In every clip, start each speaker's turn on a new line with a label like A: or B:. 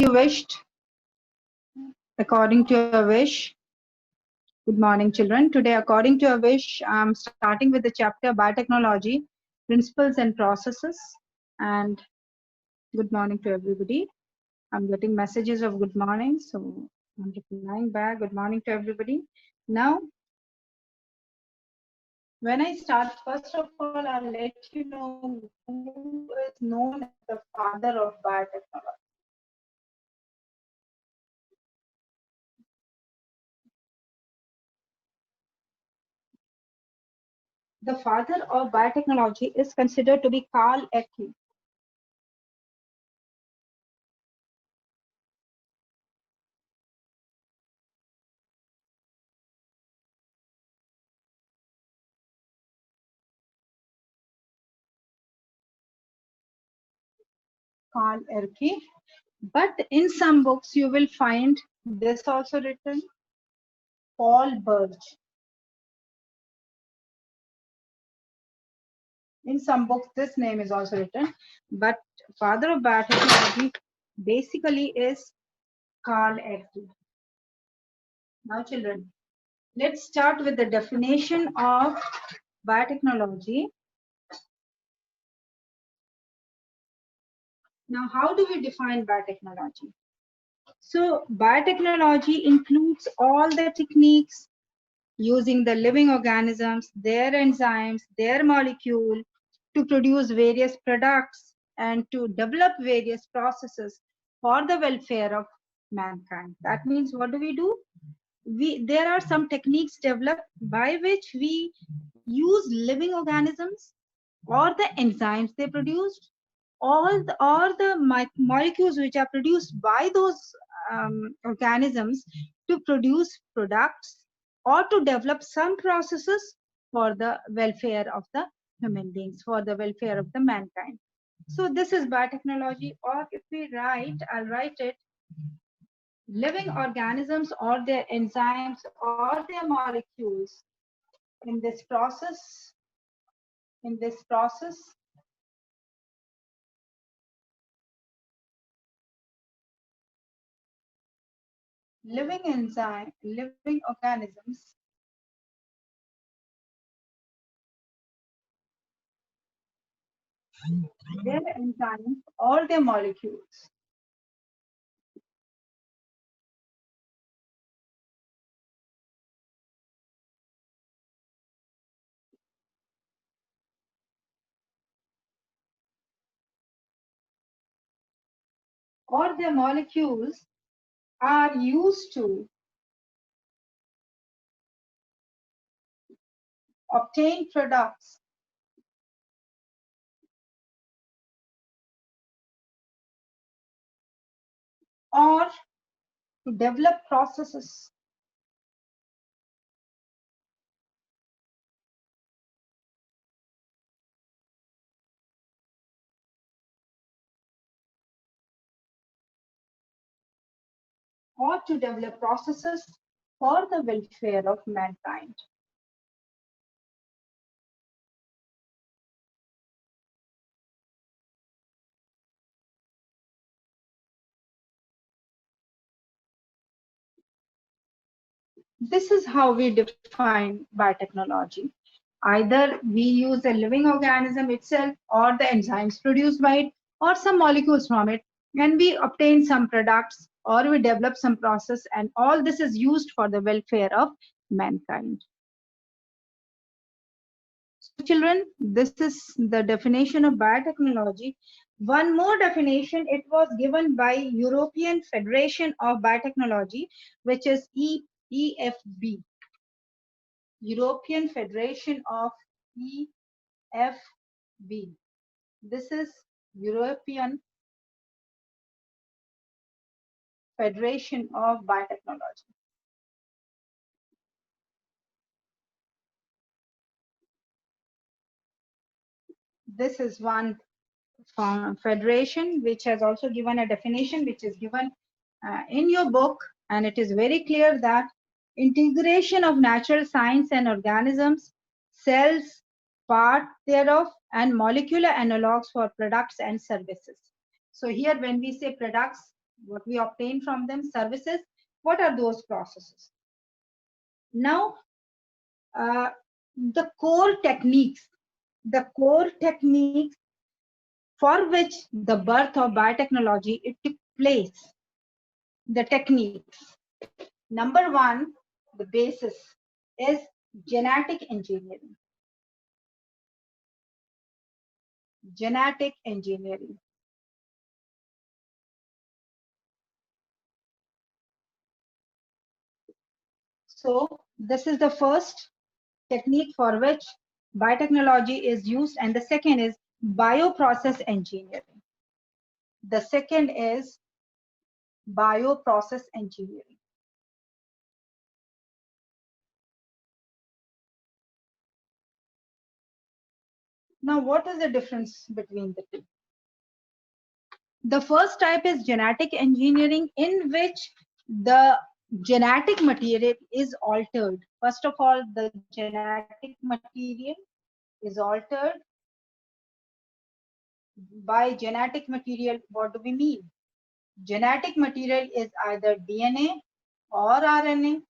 A: You wished, according to your wish. Good morning, children. Today, according to your wish, I'm starting with the chapter Biotechnology, Principles and Processes. And good morning to everybody. I'm getting messages of good morning, so I'm replying back. Good morning to everybody. Now, when I start, first of all, I'll let you know who is known as the father of biotechnology. The father of biotechnology is considered to be Carl Ecke. Carl Ecke. But in some books, you will find this also written, Paul Birch. In some books, this name is also written, but father of biotechnology basically is Carl Ecke. Now, children, let's start with the definition of biotechnology. Now, how do we define biotechnology? So, biotechnology includes all the techniques using the living organisms, their enzymes, their molecule to produce various products and to develop various processes for the welfare of mankind. That means what do? There are some techniques developed by which we use living organisms or the enzymes they produced, or the molecules which are produced by those organisms to produce products or to develop some processes for the welfare of the human beings, for the welfare of the mankind. So this is biotechnology, or if we write, I'll write it, living organisms or their enzymes or their molecules in this process, living organisms their enzymes or their molecules are used to obtain products or to develop processes for the welfare of mankind. This is how we define biotechnology. Either we use a living organism itself or the enzymes produced by it or some molecules from it, and we obtain some products or we develop some process, and all this is used for the welfare of mankind. So children, this is the definition of biotechnology. One more definition, it was given by European Federation of Biotechnology, which is EFB. European Federation of EFB. This is European Federation of Biotechnology. This is one federation which has also given a definition which is given in your book, and it is very clear that integration of natural science and organisms, cells, part thereof, and molecular analogues for products and services. So here when we say products, what we obtain from them, services, what are those processes? Now, uh, the core techniques for which the birth of biotechnology it took place, the techniques. Number one, the basis is genetic engineering. Genetic engineering. So this is the first technique for which biotechnology is used, and the second is bioprocess engineering. The second is bioprocess engineering. Now, what is the difference between the two? The first type is genetic engineering, in which the genetic material is altered. First of all, the genetic material is altered. By genetic material, what do we mean? Genetic material is either DNA or RNA.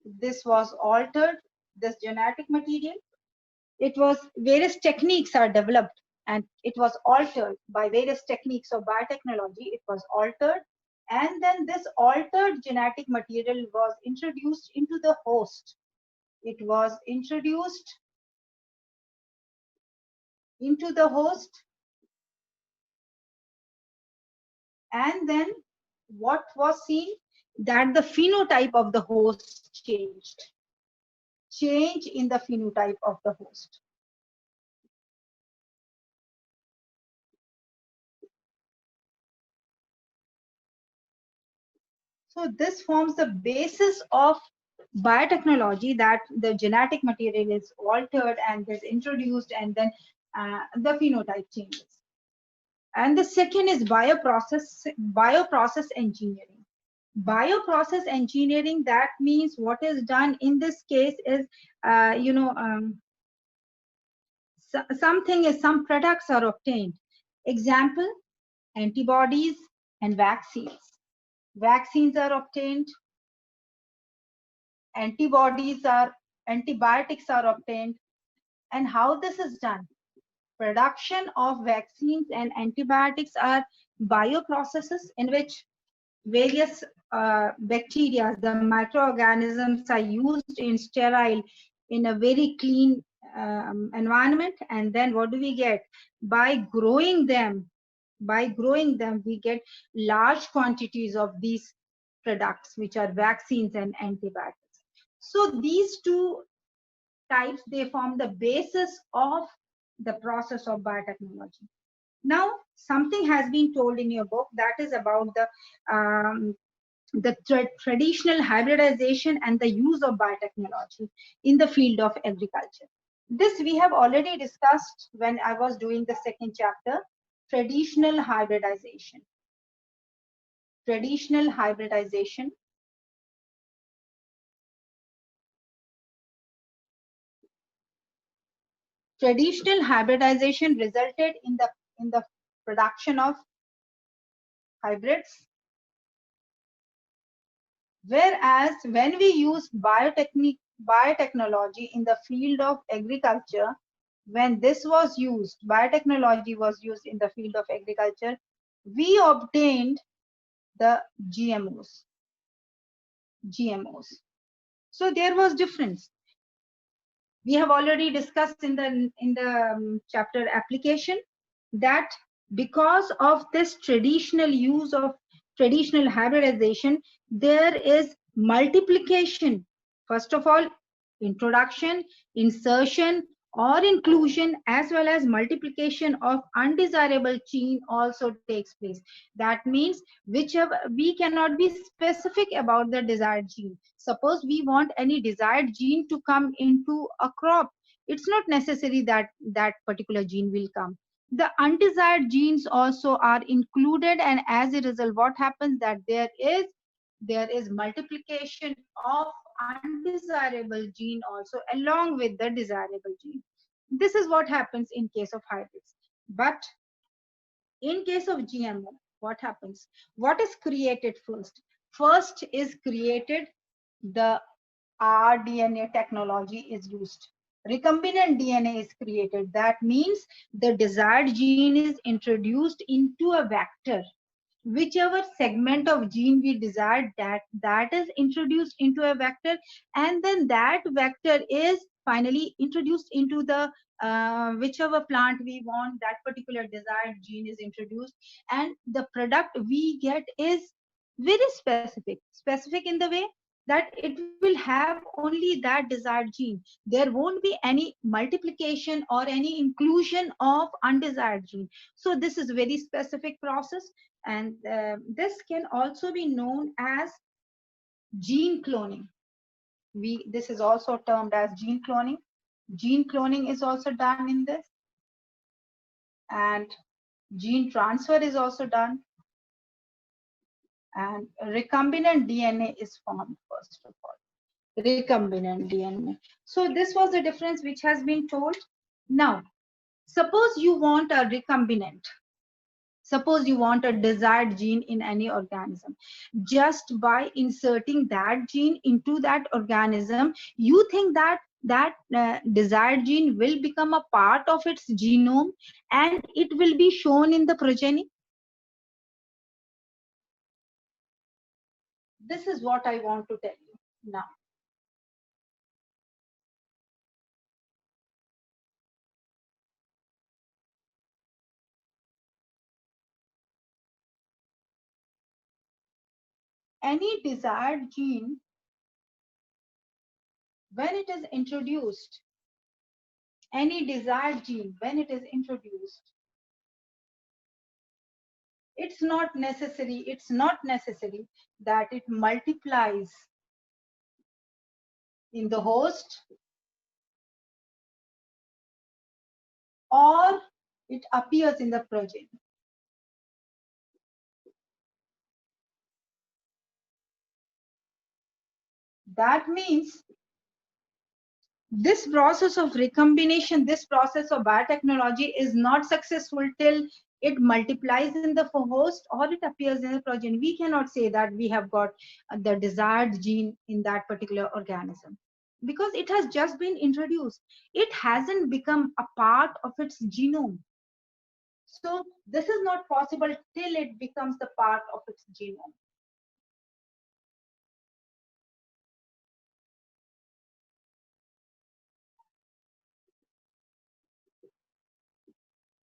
A: This was altered, this genetic material. It was, various techniques are developed and it was altered by various techniques of biotechnology. It was altered, and then this altered genetic material was introduced into the host. It was introduced into the host, and then what was seen, that the phenotype of the host changed. Change in the phenotype of the host. So this forms the basis of biotechnology, that the genetic material is altered and is introduced, and then the phenotype changes. And the second is bioprocess engineering. Bioprocess engineering, that means what is done in this case is, some products are obtained. Example, antibodies and vaccines. Vaccines are obtained, antibiotics are obtained. And how this is done? Production of vaccines and antibiotics are bioprocesses in which various bacteria, the microorganisms, are used in sterile, in a very clean environment. And then what do we get? By growing them, we get large quantities of these products, which are vaccines and antibiotics. So these two types, they form the basis of the process of biotechnology. Now, something has been told in your book, that is about the traditional hybridization and the use of biotechnology in the field of agriculture. This we have already discussed when I was doing the second chapter, traditional hybridization. Traditional hybridization. Traditional hybridization resulted in the production of hybrids. Whereas when we use biotechnology in the field of agriculture, when this was used, biotechnology was used in the field of agriculture, we obtained the GMOs. GMOs. So there was difference. We have already discussed in the chapter application, that because of this traditional use of traditional hybridization, there is multiplication. First of all, introduction, insertion, or inclusion, as well as multiplication of undesirable gene also takes place. That means whichever, we cannot be specific about the desired gene. Suppose we want any desired gene to come into a crop, it's not necessary that that particular gene will come. The undesired genes also are included, and as a result, what happens, that there is multiplication of undesirable gene also along with the desirable gene. This is what happens in case of hybrids. But in case of GMO, what happens? What is created first? First is created the rDNA technology is used. Recombinant DNA is created. That means the desired gene is introduced into a vector. Whichever segment of gene we desired, that is introduced into a vector, and then that vector is finally introduced into the whichever plant we want. That particular desired gene is introduced, and the product we get is very specific in the way that it will have only that desired gene. There won't be any multiplication or any inclusion of undesired gene. So this is very specific process, and this can also be known as gene cloning. This is also termed as gene cloning. Gene cloning is also done in this, and gene transfer is also done, and recombinant DNA is formed first of all. Recombinant DNA. So this was the difference which has been told. Now, suppose you want a recombinant. Suppose you want a desired gene in any organism. Just by inserting that gene into that organism, you think that desired gene will become a part of its genome and it will be shown in the progeny? This is what I want to tell you now. Any desired gene, when it is introduced, any desired gene, when it is introduced, it's not necessary that it multiplies in the host or it appears in the progeny. That means this process of recombination, this process of biotechnology is not successful till it multiplies in the host or it appears in the progeny. We cannot say that we have got the desired gene in that particular organism because it has just been introduced. It hasn't become a part of its genome. So this is not possible till it becomes the part of its genome.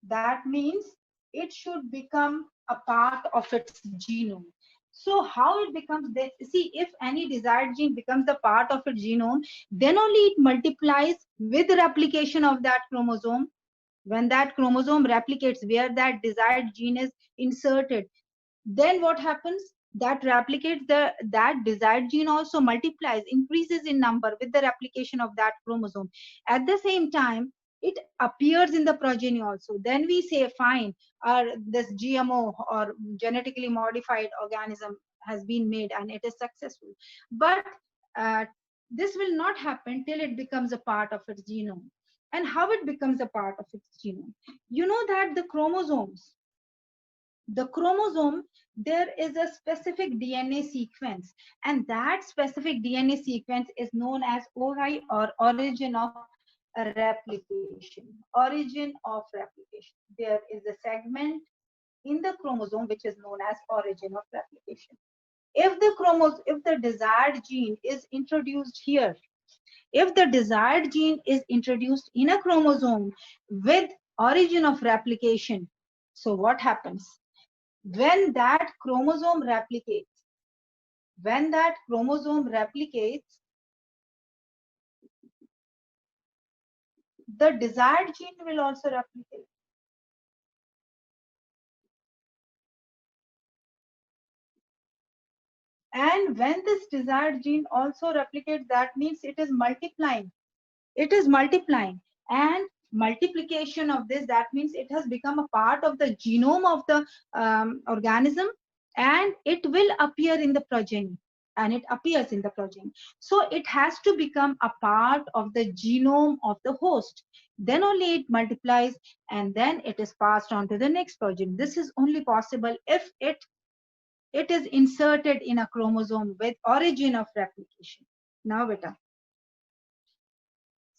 A: That means it should become a part of its genome. So how it becomes that? See, if any desired gene becomes the part of its genome, then only it multiplies with replication of that chromosome. When that chromosome replicates where that desired gene is inserted, then what happens? That replicates that desired gene also multiplies, increases in number with the replication of that chromosome. At the same time, it appears in the progeny also. Then we say, fine, this GMO or genetically modified organism has been made and it is successful. But uh, this will not happen till it becomes a part of its genome. And how it becomes a part of its genome? You know that the chromosome, there is a specific DNA sequence, and that specific DNA sequence is known as OI, or origin of replication. Origin of replication. There is a segment in the chromosome which is known as origin of replication. If the desired gene is introduced here, if the desired gene is introduced in a chromosome with origin of replication, so what happens? When that chromosome replicates, when that chromosome replicates, the desired gene will also replicate. And when this desired gene also replicates, that means it is multiplying. It is multiplying. And multiplication of this, that means it has become a part of the genome of the organism, and it will appear in the progeny. and it appears in the progeny. So it has to become a part of the genome of the host. Then only it multiplies, and then it is passed on to the next progeny. This is only possible if it is inserted in a chromosome with origin of replication. Now, beta.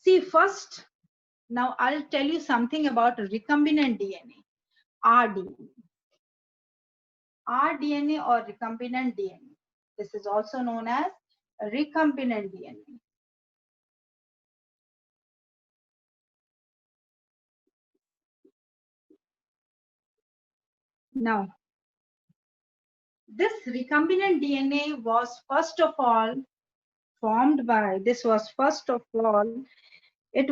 A: See, first, now I'll tell you something about recombinant DNA, rDNA. rDNA or recombinant DNA. This is also known as recombinant DNA. Now, this recombinant DNA was first of all formed by, it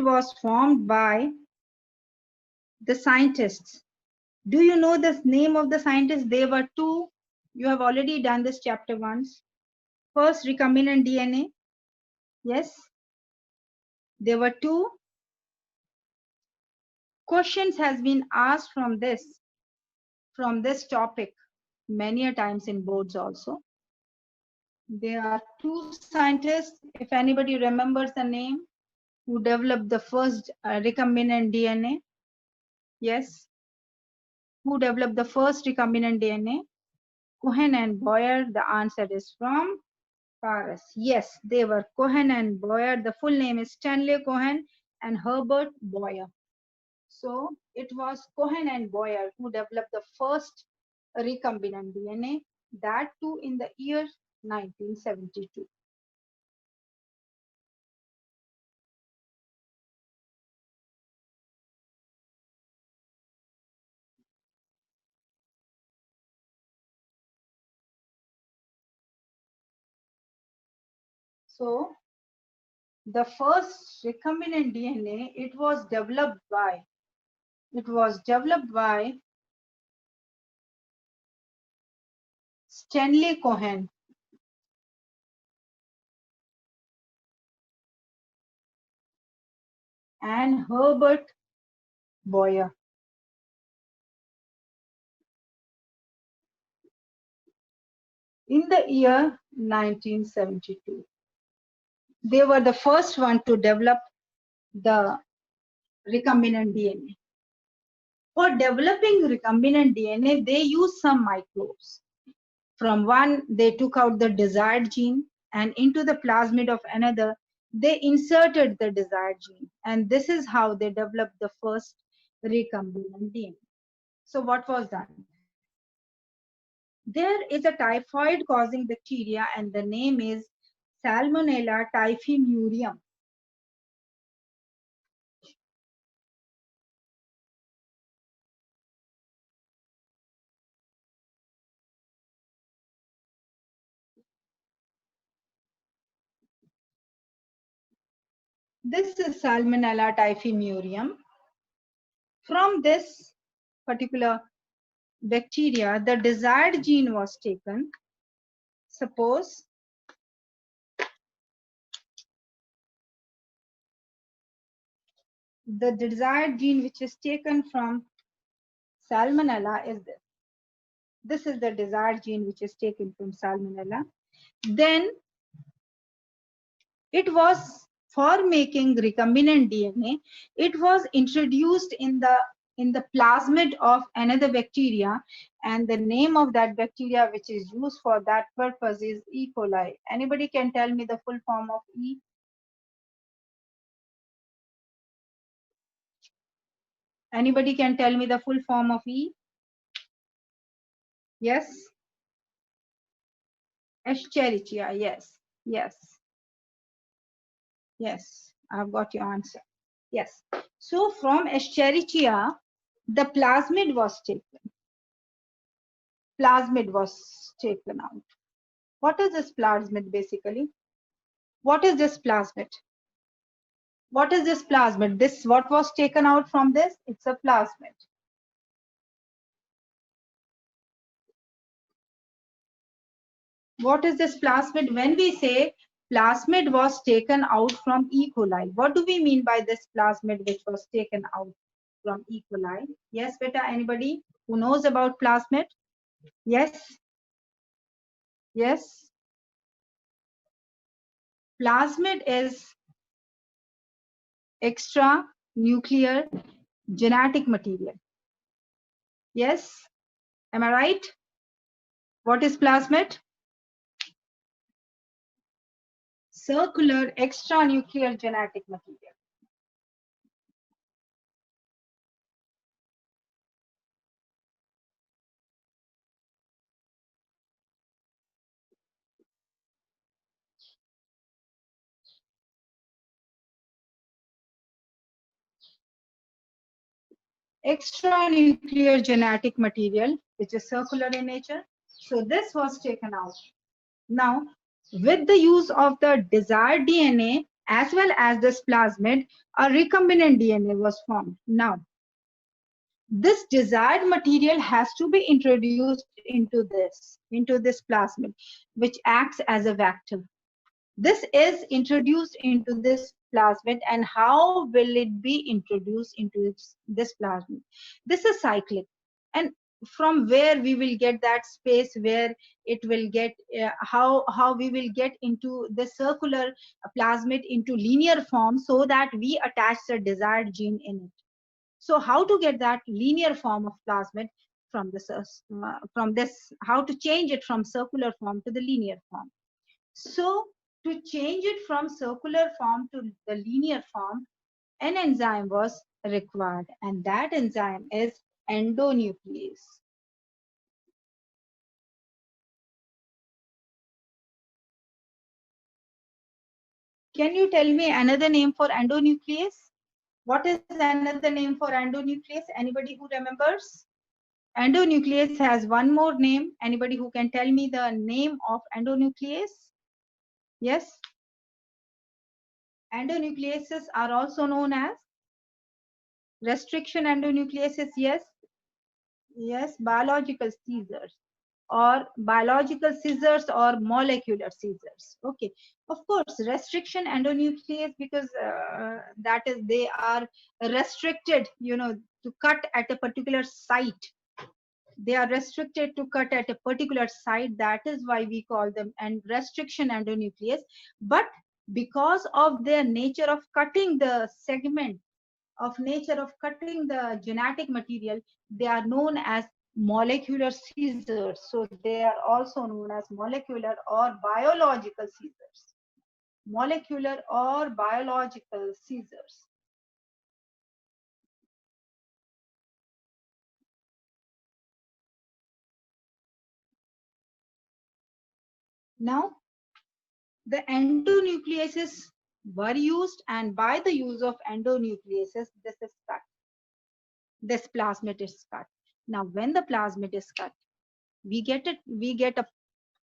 A: was formed by the scientists. Do you know the name of the scientists? There were two. You have already done this chapter once. First, recombinant DNA. Yes. There were two. Questions has been asked from this topic many a times in boards also. There are two scientists, if anybody remembers the name, who developed the first recombinant DNA. Yes. Who developed the first recombinant DNA? Cohen and Boyer. The answer is from Paris. Yes, they were Cohen and Boyer. The full name is Stanley Cohen and Herbert Boyer. So it was Cohen and Boyer who developed the first recombinant DNA, that too in the year 1972. So the first recombinant DNA, it was developed by Stanley Cohen and Herbert Boyer. In the year 1972. They were the first one to develop the recombinant DNA. For developing recombinant DNA, they used some microbes. From one, they took out the desired gene, and into the plasmid of another, they inserted the desired gene. And this is how they developed the first recombinant DNA. So what was done? There is a typhoid causing bacteria, and the name is Salmonella typhimurium. This is Salmonella typhimurium. From this particular bacteria, the desired gene was taken. Suppose the desired gene which is taken from Salmonella is this. This is the desired gene which is taken from Salmonella. Then it was for making recombinant DNA, it was introduced in the plasmid of another bacteria, and the name of that bacteria which is used for that purpose is E. coli. Anybody can tell me the full form of E? Anybody can tell me the full form of E? Yes? Escherichia, yes, yes, yes. I've got your answer. Yes. So from Escherichia, the plasmid was taken. Plasmid was taken out. What is this plasmid basically? What is this plasmid? What is this plasmid? This, what was taken out from this? It's a plasmid. What is this plasmid? When we say plasmid was taken out from E. coli, what do we mean by this plasmid which was taken out from E. coli? Yes, beta, anybody who knows about plasmid? Yes, yes. plasmid is extra nuclear genetic material. Yes, am I right? What is plasmid? Circular extra nuclear genetic material. Extra nuclear genetic material, which is circular in nature. So this was taken out. Now, with the use of the desired DNA as well as this plasmid, a recombinant DNA was formed. Now, this desired material has to be introduced into this plasmid, which acts as a vector. This is introduced into this plasmid, and how will it be introduced into this plasmid? This is cyclic, and from where we will get that space where it will get how we will get into the circular plasmid into linear form so that we attach the desired gene in it. So how to get that linear form of plasmid from this, how to change it from circular form to the linear form? So to change it from circular form to the linear form, an enzyme was required, and that enzyme is endonuclease. Can you tell me another name for endonuclease? What is another name for endonuclease? Anybody who remembers? Endonuclease has one more name. Anybody who can tell me the name of endonuclease? Yes? Endonucleases are also known as restriction endonucleases. Yes? Yes, biological scissors or molecular scissors. Okay, of course, restriction endonuclease, because that is, they are restricted, to cut at a particular site. They are restricted to cut at a particular site. That is why we call them and restriction endonuclease. But because of their nature of cutting the segment, of nature of cutting the genetic material, they are known as molecular scissors. So they are also known as molecular or biological scissors. Molecular or biological scissors. Now, the endonucleases were used, and by the use of endonucleases, this is cut. This plasmid is cut. Now, when the plasmid is cut, we get a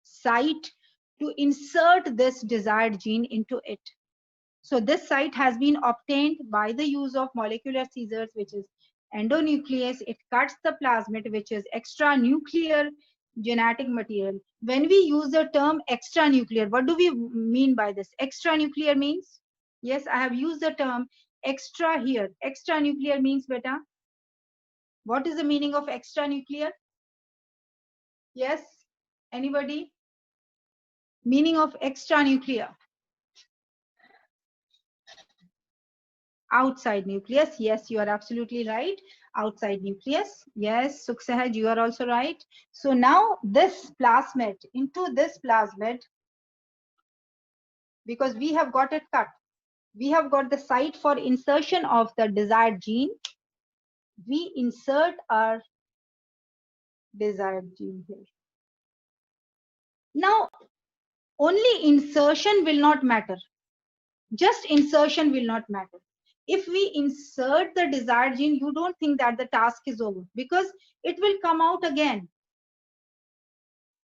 A: site to insert this desired gene into it. So this site has been obtained by the use of molecular scissors, which is endonuclease. It cuts the plasmid, which is extra nuclear genetic material. When we use the term extra nuclear, what do we mean by this? Extra nuclear means, yes, I have used the term extra here. Extra nuclear means, beta, what is the meaning of extra nuclear? Yes, anybody? Meaning of extra nuclear? Outside nucleus. Yes, you are absolutely right. Outside nucleus. Yes, Sukhsahaj, you are also right. So now this plasmid, into this plasmid, because we have got it cut, we have got the site for insertion of the desired gene. We insert our desired gene here. Now, only insertion will not matter. Just insertion will not matter. If we insert the desired gene, you don't think that the task is over, because it will come out again.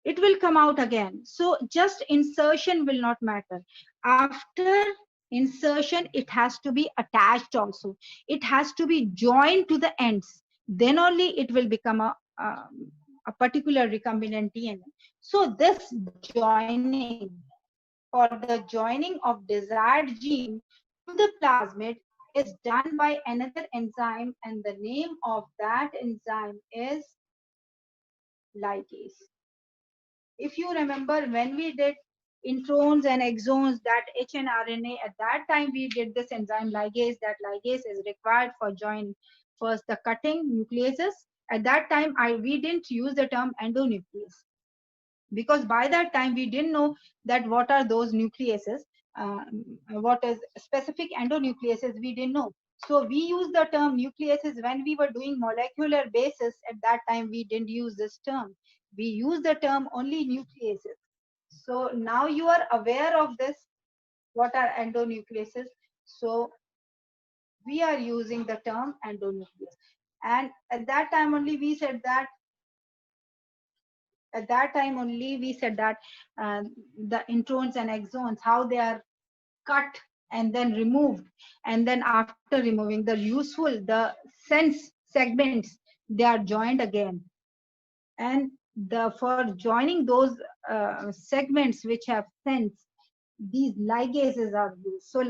A: It will come out again. So just insertion will not matter. After insertion, it has to be attached also. It has to be joined to the ends. Then only it will become a particular recombinant DNA. So this joining, for the joining of desired gene to the plasmid, is done by another enzyme, and the name of that enzyme is ligase. If you remember, when we did introns and exons, that H and RNA. At that time, we did this enzyme ligase. That ligase is required for join first the cutting nucleases. At that time, we didn't use the term endonuclease, because by that time we didn't know that what are those nucleases, uh, what is specific endonucleases, we didn't know. So we use the term nucleases when we were doing molecular basis. At that time we didn't use this term, we use the term only nucleases. So now you are aware of this, what are endonucleases. So we are using the term endonuclease. And at that time only we said that, at that time only we said that uh, the introns and exons, how they are cut and then removed, and then after removing the useful, the sense segments, they are joined again. And the for joining those segments which have sense, these ligases are used. So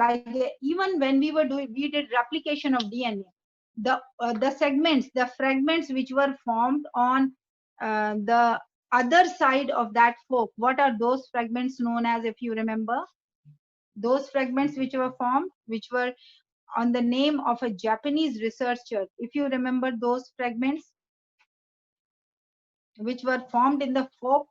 A: even when we were doing, we did replication of DNA, the segments, the fragments which were formed on the other side of that fork, what are those fragments known as, if you remember? Those fragments which were formed, which were on the name of a Japanese researcher, if you remember those fragments which were formed in the fork,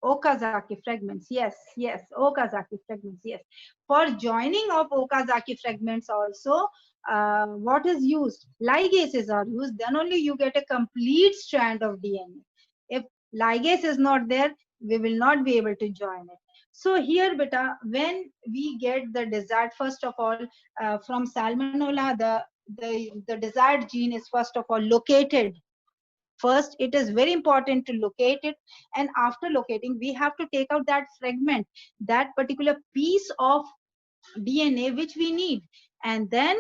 A: Okazaki fragments. Yes, yes, Okazaki fragments. Yes. For joining of Okazaki fragments also, what is used? Ligases are used. Then only you get a complete strand of DNA. If ligase is not there, we will not be able to join it. So here, beta, when we get the desired, first of all, from Salmonella, the desired gene is first of all located. First, it is very important to locate it, and after locating we have to take out that fragment, that particular piece of DNA which we need. And then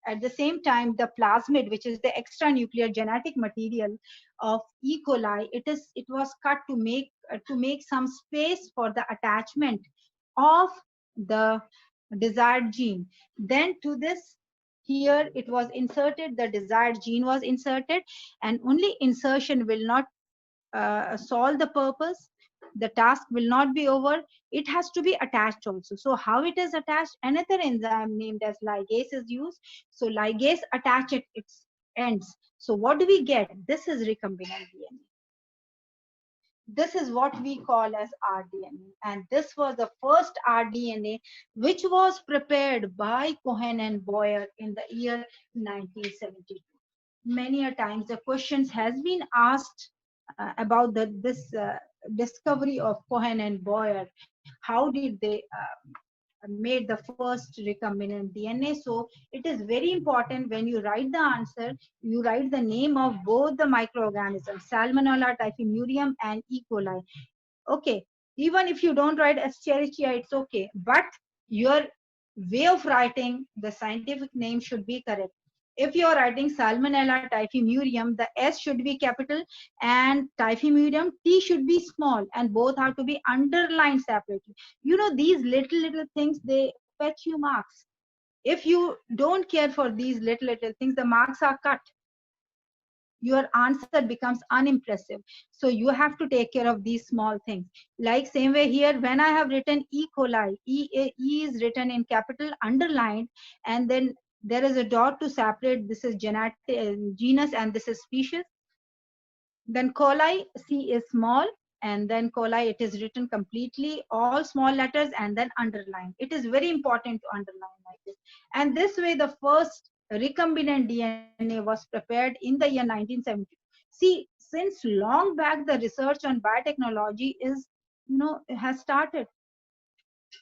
A: at the same time, the plasmid, which is the extranuclear genetic material of E. coli, it was cut to make some space for the attachment of the desired gene. Then to this, here it was inserted, the desired gene was inserted, and only insertion will not solve the purpose. The task will not be over. It has to be attached also. So how it is attached? Another enzyme named as ligase is used. So ligase attach its ends. So what do we get? This is recombinant DNA. This is what we call as rDNA. And this was the first rDNA which was prepared by Cohen and Boyer in the year 1972. Many a times the questions has been asked about this discovery of Cohen and Boyer. How did they made the first recombinant DNA? So it is very important when you write the answer, you write the name of both the microorganisms, Salmonella typhimurium and E. coli. Okay, even if you don't write Escherichia, it's okay, but your way of writing the scientific name should be correct. If you're writing Salmonella typhimurium, the S should be capital, and typhimurium, T should be small, and both have to be underlined separately. You know, these little things, they fetch you marks. If you don't care for these little things, the marks are cut, your answer becomes unimpressive. So you have to take care of these small things. Like same way here, when I have written E. coli, E is written in capital underlined, and then there is a dot to separate, this is genus and this is species. Then coli, C is small, and then coli, it is written completely, all small letters, and then underlined. It is very important to underline like this. And this way, the first recombinant DNA was prepared in the year 1970. See, since long back, the research on biotechnology is, has started.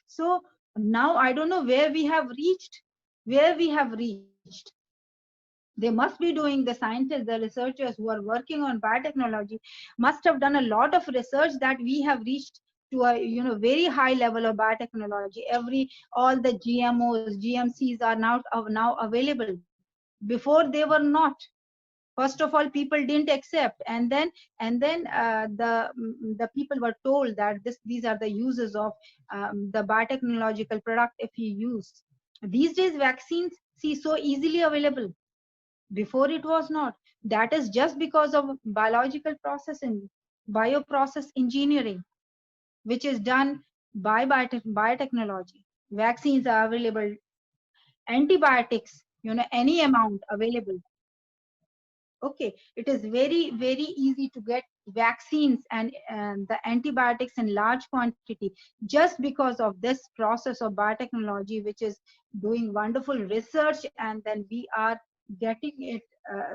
A: So now I don't know where we have reached, where we have reached. They must be doing, the scientists, the researchers who are working on biotechnology must have done a lot of research that we have reached to a very high level of biotechnology. All the GMOs, GMCs are now available. Before they were not. First of all, people didn't accept, and then the people were told that these are the uses of the biotechnological product if you use. These days vaccines see so easily available. Before it was not. That is just because of biological processing, bioprocess engineering. which is done by biotechnology. Vaccines are available, antibiotics, any amount available. Okay, it is very, very easy to get vaccines and the antibiotics in large quantity just because of this process of biotechnology, which is doing wonderful research, and then we are getting it,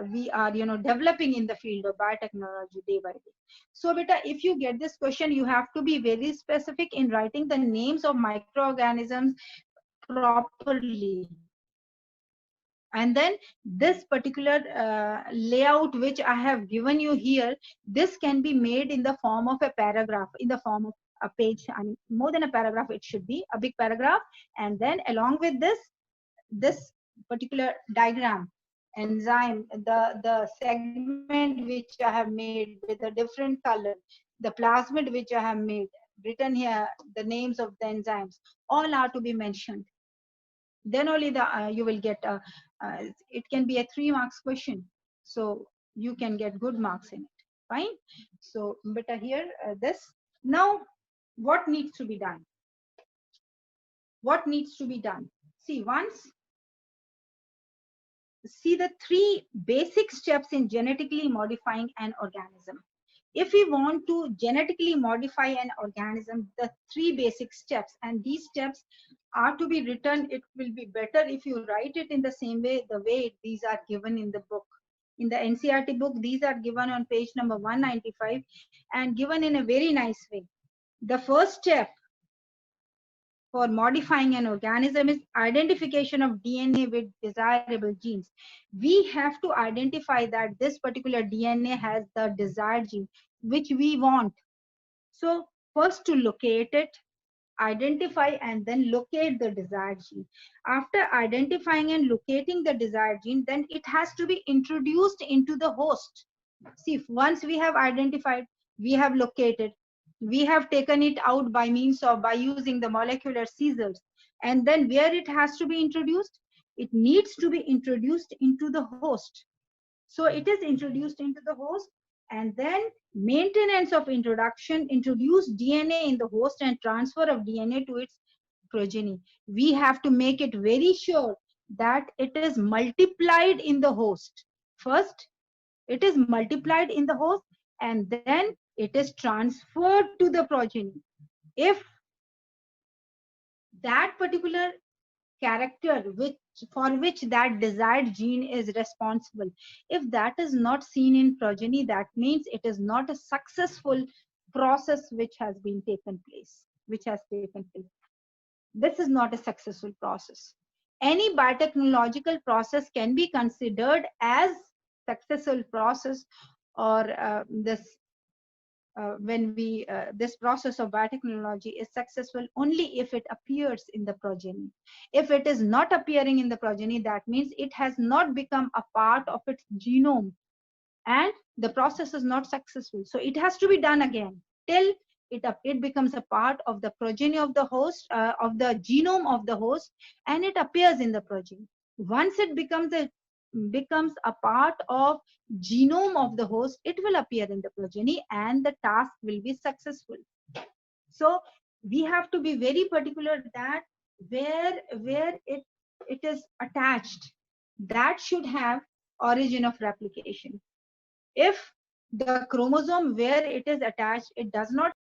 A: we are, developing in the field of biotechnology day by day. So, beta, if you get this question, you have to be very specific in writing the names of microorganisms properly. And then this particular layout which I have given you here, this can be made in the form of a paragraph, in the form of a page. I mean, more than a paragraph, it should be a big paragraph. And then along with this particular diagram, enzyme, the segment which I have made with a different color, the plasmid which I have made, written here the names of the enzymes, all are to be mentioned. Then only the you will get it can be a 3 marks question, so you can get good marks in it. Fine. So but here this now, what needs to be done? What needs to be done? See, once, see the 3 basic steps in genetically modifying an organism. If we want to genetically modify an organism, the 3 basic steps, and these steps are to be written. It will be better if you write it in the same way, the way these are given in the book. In the NCRT book, these are given on page number 195 and given in a very nice way. The first step for modifying an organism is identification of DNA with desirable genes. We have to identify that this particular DNA has the desired gene which we want. So first to locate it, identify and then locate the desired gene. After identifying and locating the desired gene, then it has to be introduced into the host. See, once we have identified, we have located, we have taken it out by means of, by using the molecular scissors, and then where it has to be introduced, it needs to be introduced into the host. So it is introduced into the host, and then maintenance of introduction, introduce DNA in the host and transfer of DNA to its progeny. We have to make it very sure that it is multiplied in the host. First, it is multiplied in the host, and then it is transferred to the progeny. If that particular character which for which that desired gene is responsible, if that is not seen in progeny, that means it is not a successful process which has been taken place, which has taken place. This is not a successful process. Any biotechnological process can be considered as successful process, or this when we this process of biotechnology is successful only if it appears in the progeny. If it is not appearing in the progeny, that means it has not become a part of its genome, and the process is not successful. So it has to be done again till it becomes a part of the progeny of the host, of the genome of the host, and it appears in the progeny. Once it becomes a part of genome of the host, it will appear in the progeny and the task will be successful. So we have to be very particular that where it is attached, that should have origin of replication. If the chromosome where it is attached, it does not